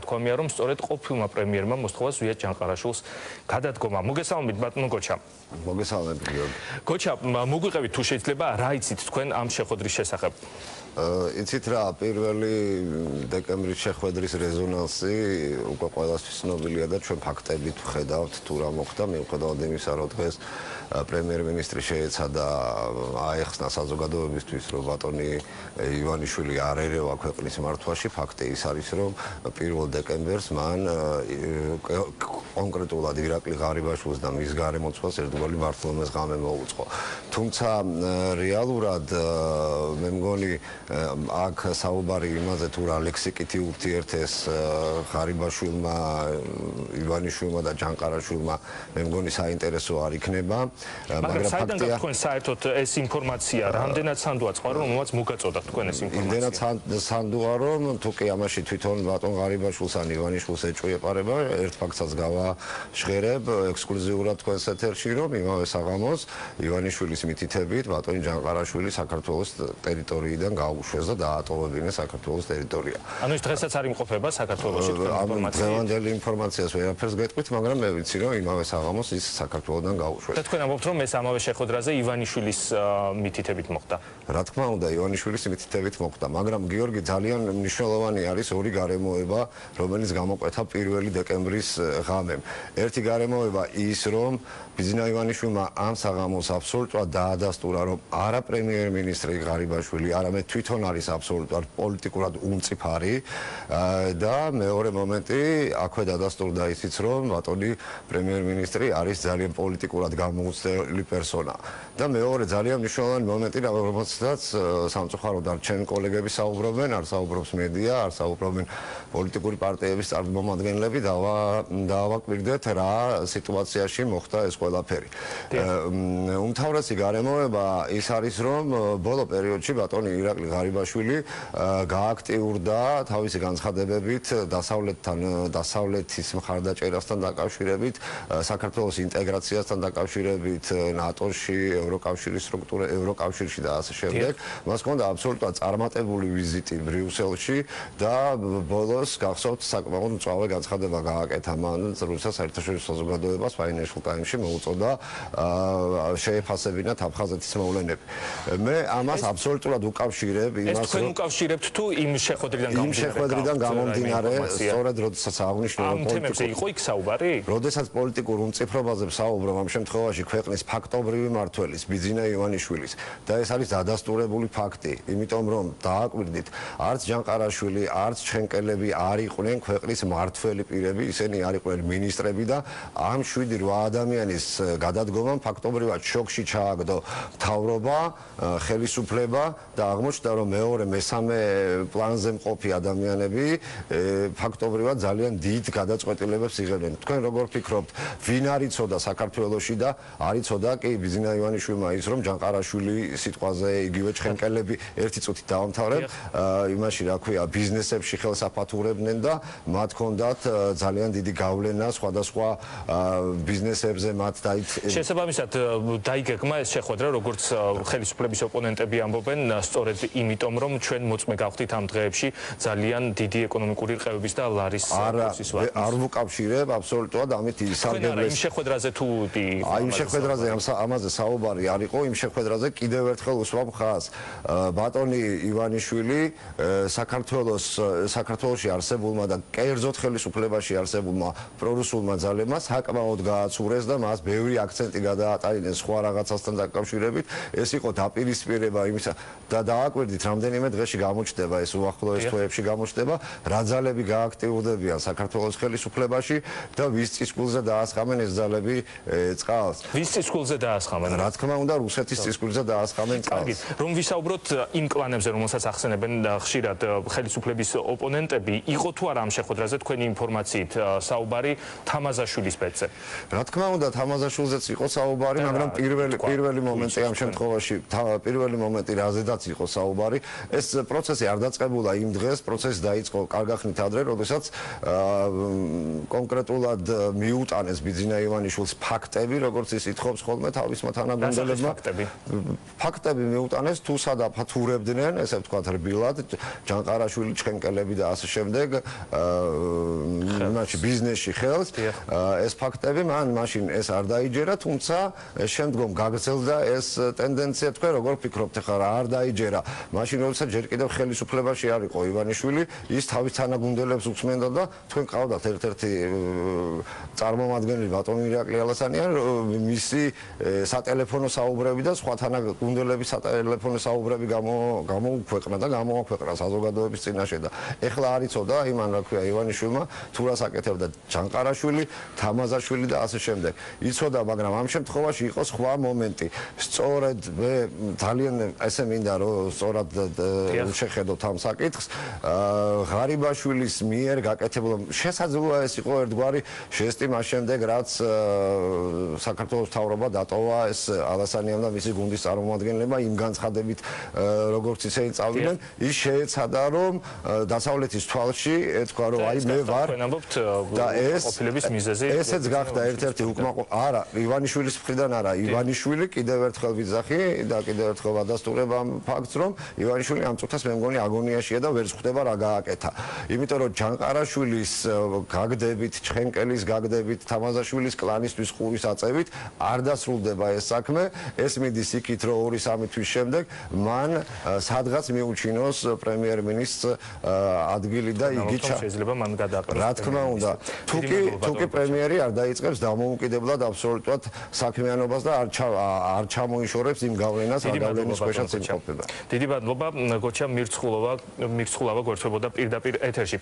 თქვამია რომ სწორედ ყოფილმა პრემიერმა მოსთხოვა ზვიად ჯანყარაშვილს გადადგომა. მოგესალმებით ბატონო გოჩა. მოგესალმებით გიორგი. გოჩა, მოგვიყევით თუ შეიძლება რა იცით თქვენ ამ შეხვედრის შესახებ? იცით რა, პირველი დეკემბრის შეხვედრის რეზონანსი უკვე ყველასთვის ცნობილია და ჩვენ ფაქტებით ვხედავთ თუ რა მოხდა, მიუხედავად იმისა, რომ დღეს პრემიერ-მინისტრი შეეცადა აეხსნა საზოგადოებისთვის, რომ ბატონი ივანიშვილი არ ერევა ქვეყნის მართვაში, ფაქტი ის არის, რომ 1 დეკემბერს მან კონკრეტულად ირაკლი ღარიბაშვილს და მის გარემოცვას ერთგვარი მართლობის ღამე მოუწყო. თუმცა რეალურად მე მგონი აქ საუბარი იმაზე თუ რა ლექსიკითი ურთიერთეს ღარიბაშვილმა, ივანიშვილმა და ჯანყარაშვილმა მე მგონი საინტერესო არ იქნება. მაგრამ საიდან გაქვთ თქვენ საერთოდ ეს ინფორმაცია, რამდენად სანდუა წყარო, რომელმაც მოგაწოდა თქვენ ეს ინფორმაცია? იმდენად სანდუა, რომ თუ კი ამაში თვითონ ბატონ ღარიბაშვილს ან ივანიშვილს ეჭვი ეპარება, ერთ ფაქტსაც გავაჟღერებ ექსკლუზიურად თქვენს ეთერში, რომ იმავე საღამოს ივანიშვილის მითითებით ბატონი ჯანყარაშვილი საქართველოს ტერიტორიიდან გაუშვეს და დაატოვებინეს საქართველოს ტერიტორია. ანუ ეს დღესაც არ იმყოფება საქართველოში თქვენ ინფორმაცია? დღევანდელი ინფორმაციას ვერაფერს გეტყვით, მაგრამ მე ვიცი, რომ იმავე საღამოს ის საქართველოდან გაუშვეს. და თქვენ ამბობთ, რომ ეს ამავე შეხვედრაზე ივანიშვილის მითითებით მოხდა? რა თქმა უნდა, ივანიშვილის მითითებით მოხდა, მაგრამ გიორგი ძალიან მნიშვნელოვანი არის ორი გარემოება, რომელიც გამოკვეთა 1 დეკემბრის ღამემ. ერთი გარემოება ის, რომ ბიძინა ივანიშვილმა ამ საღამოს აბსოლუტურად დაადასტურა, რომ არა პრემიერ-მინისტრი ღარიბაშვილი, არამედ თვითონ არის აბსოლუტურად პოლიტიკურად უმწიფარი და მეორე მომენტი აქვე დადასტურდა ისიც, რომ ბატონი პრემიერ-მინისტრი არის ძალიან პოლიტიკურად გამოუცდელი პერსონა. და მეორე ძალიან მნიშვნელოვანი მომენტი, რომელსაც სამწუხაროდ არ ჩემი კოლეგები საუბრობენ, არ საუბრობს მედია, არ საუბრობენ პოლიტიკური პარტიების წარმომადგენლები, დავაკვირდეთ რა სიტუაციაში მოხდა ეს ყველაფერი. უმთავრესი გარემოება ის არის, რომ ბოლო პერიოდში ბატონი ირაკლი ღარიბაშვილი გააქტიურდა თავისი განცხადებებით დასავლეთის მხარდაჭერასთან დაკავშირებით, საქართველოს ინტეგრაციასთან დაკავშირებით, ნატოში, ევროკავშირის სტრუქტურა, ევროკავშირში და ასე შემდეგ. მას ჰქონდა აბსოლუტურად წარმატებული ვიზიტი ბრიუსელში და ბოლოს გახსოვთ საკმაოდ მწვავე განცხადება გააკეთა მან რუსეთის საერთაშორისო საზოგადოებას Financial Times-ში მოუწოდა შეეფასებინა აფხაზეთის მოვლენები. მე ამას აბსოლუტურად უკავშირებ იმას, ეს თქვენ უკავშირებთ თუ იმ შეხვედრიდან გამომდინარე, სწორედ როდესაც აღნიშნე ამ თემებზე იყო იქ საუბარი? როდესაც პოლიტიკურ უმწიფრობაზე საუბრობ ამ შემთხვევაში ქვეყნის ფაქტობრივი მმართველის ბიძინა ივანიშვილის და ეს არის დადასტურებული ფაქტი, იმიტომ რომ დააკვირდით, არც ჯანყარაშვილი, არც ჩხენკელები არ იყვნენ ქვეყნის მმართველი პირები, ისინი არ იყვნენ მინისტრები და ამ 7-8 ადამიანის გადადგომამ ფაქტობრივად შოკში ჩააგდო მთავრობა, ხელისუფლება და აღმოჩნდა, რომ მეორე მესამე პლანზე მყოფი ადამიანები ფაქტობრივად ძალიან დიდ გადაწყვეტილებებს იღებენ. თქვენ როგორ ფიქრობთ, ვინ არ იცოდა საქართველოში და არ იცოდა კი ბიძინა ივანიშვილმა ის, რომ ჯანყარაშვილი სიტყვაზე იგივე ჩხენკელები ერთი წუთით დავამთავრებ, იმაში რა ქვია, ბიზნესებში ხელსაფათურებდნენ და მათ ჰქონდათ ძალიან დიდი გავლენა სხვადასხვა ბიზნესებზე მათ შესაბამისად დაიგეგმა ეს შეხვედრა, როგორც ხელისუფლების ოპონენტები ამბობენ, სწორედ იმიტომ, რომ ჩვენ მოწმე გავხდით ამ დღეებში ძალიან დიდი ეკონომიკური რყევების და ლარის კურსის ვარდნის. არ ვუკავშირებ აბსოლუტურად ამით ისარგებლეს. იმ შეხვედრაზე თუ იმ შეხვედრაზე ამაზე საუბარი არ იყო, იმ შეხვედრაზე კიდევ ერთხელ უსვამ ხაზს. ბატონი ივანიშვილი საქართველოში არსებულმა და კერძოდ ხელისუფლებაში არსებულმა პრორუსულმა ძალებმა საკმაოდ გააცურეს და მას ბევრი აქცენტი გადაატანეს სხვა რაღაცასთან დაკავშირებით. ეს იყო დაპირისპირება იმისა და დააკვირდით, რამდენიმე დღეში გამოჩნდება ეს უახლოეს თვეებში გამოჩნდება, რა ძალები გააქტიურდებიან საქართველოს ხელისუფლებაში და ვის წისქვილზე დაასხამენ ეს ძალები წყალს. ვის წისქვილზე დაასხამენ? რა თქმა უნდა, რუსეთის წისქვილზე დაასხამენ წყალს. რომ ვისაუბროთ იმ კლანებზე, რომელსაც ახსენებენ ხშირად ხელისუფლების ოპონენტები, იყო თუ არა ამ შეხვედრაზე თქვენი ინფორმაციით საუბარი თამაზაშვილის ბედზე? რა თქმა უნდა, თამაზაშვილზეც იყო საუბარი, მაგრამ პირველი მომენტი ამ შემთხვევაში, პირველი მომენტი რაზედაც იყო საუბარი, ეს პროცესი არ დაწყებულა იმ დღეს, პროცესი დაიწყო კარგახნით ადრე, როდესაც კონკრეტულად მიუტანეს ბიძინა ივანიშვილს ფაქტები, როგორც ის ითხოვს ხოლმე თავისმა თანაგუნდელებმა. ფაქტები მიუტანეს, თუ სადაფათურებდნენ, ესე ვთქვათ, რბილად, ჯანყარაშვილი, ჩხენკელები და ასე შემდეგ, შემთხვევაში ბიზნესში ხელს, ეს ფაქტები მაშინ ეს არ დაიჯერა, თუმცა შემდგომ გაგრძელდა ეს ტენდენცია, თქვენ როგორ ფიქრობთ ახლა რა არ დაიჯერა? მაშინ როდესაც ჯერ კიდევ ხელისუფლებაში არ იყო ივანიშვილი, ის თავის თანაგუნდელებს უხსმენდა და თქვენ ყავდათ ერთ-ერთი წარმომადგენელი ბატონი ირაკლი ალასანიანი, მისი სატელეფონო საუბრები და სხვა თანაგუნდელების სატელეფონო საუბრები გამოუქვეყნა და გამოაქვეყნა საზოგადოების წინაშე და ეხლა არ იცოდა იმან რა ქვია ივანიშვილმა თუ რას აკეთებდა ჯანყარაშვილი, თამაზაშვილი და ასე შემდეგ. იცოდა, მაგრამ ამ შემთხვევაში იყო სხვა მომენტი. სწორედ მე ძალიან ესე მინდა რომ სწორად შეხედოთ ამ საკითხს. ღარიბაშვილის მიერ გაკეთებულ შესაძლოა ეს იყო ერთგვარი ჟესტი მას შემდეგ, რაც საქართველოს მთავრობა დატოვა ეს ალასანიამ და მისი გუნდის წარმომადგენლებმა იმ განცხადებით, როგორც ისინი წავიდნენ, ის შეეცადა რომ დასავლეთის თვალში ეთქვა რომ აი მე ვარ და ყოფილების მიზეზი ესეც გახდა ერთ-ერთი არა ივანიშვილის მხრიდან არა ივანიშვილი კიდევ ერთხელ ვიძახი და კიდევ ერთხელ ვადასტურებ ამ ფაქტს რომ ივანიშვილი ამ წუთას მე მგონი აგონიაშია და ვერ ხვდება რა გააკეთა იმიტომ რომ ჯანყარაშვილის გაგდებით ჩხენკელის გაგდებით თამაზაშვილის კლანისთვის ყურის აწევით არ დასრულდება ეს საქმე ეს მიდის იქით რომ 2-3 თვის შემდეგ მან სადღაც მიუჩინოს პრემიერ-მინისტრს ადგილი და იგი შეიძლება მან გადააყენოს რა თქმა უნდა თუკი პრემიერი არ დაიწყებს დამოუკიდებლად აბსოლუტურად საქმიანობას და არ ჩამოიშორებს იმ გავლენას გავლენის ქვეშაც იმყოფება. დიდი მადლობა გოჩა მირცხულავა გვერდებოდა პირდაპირ ეთერში.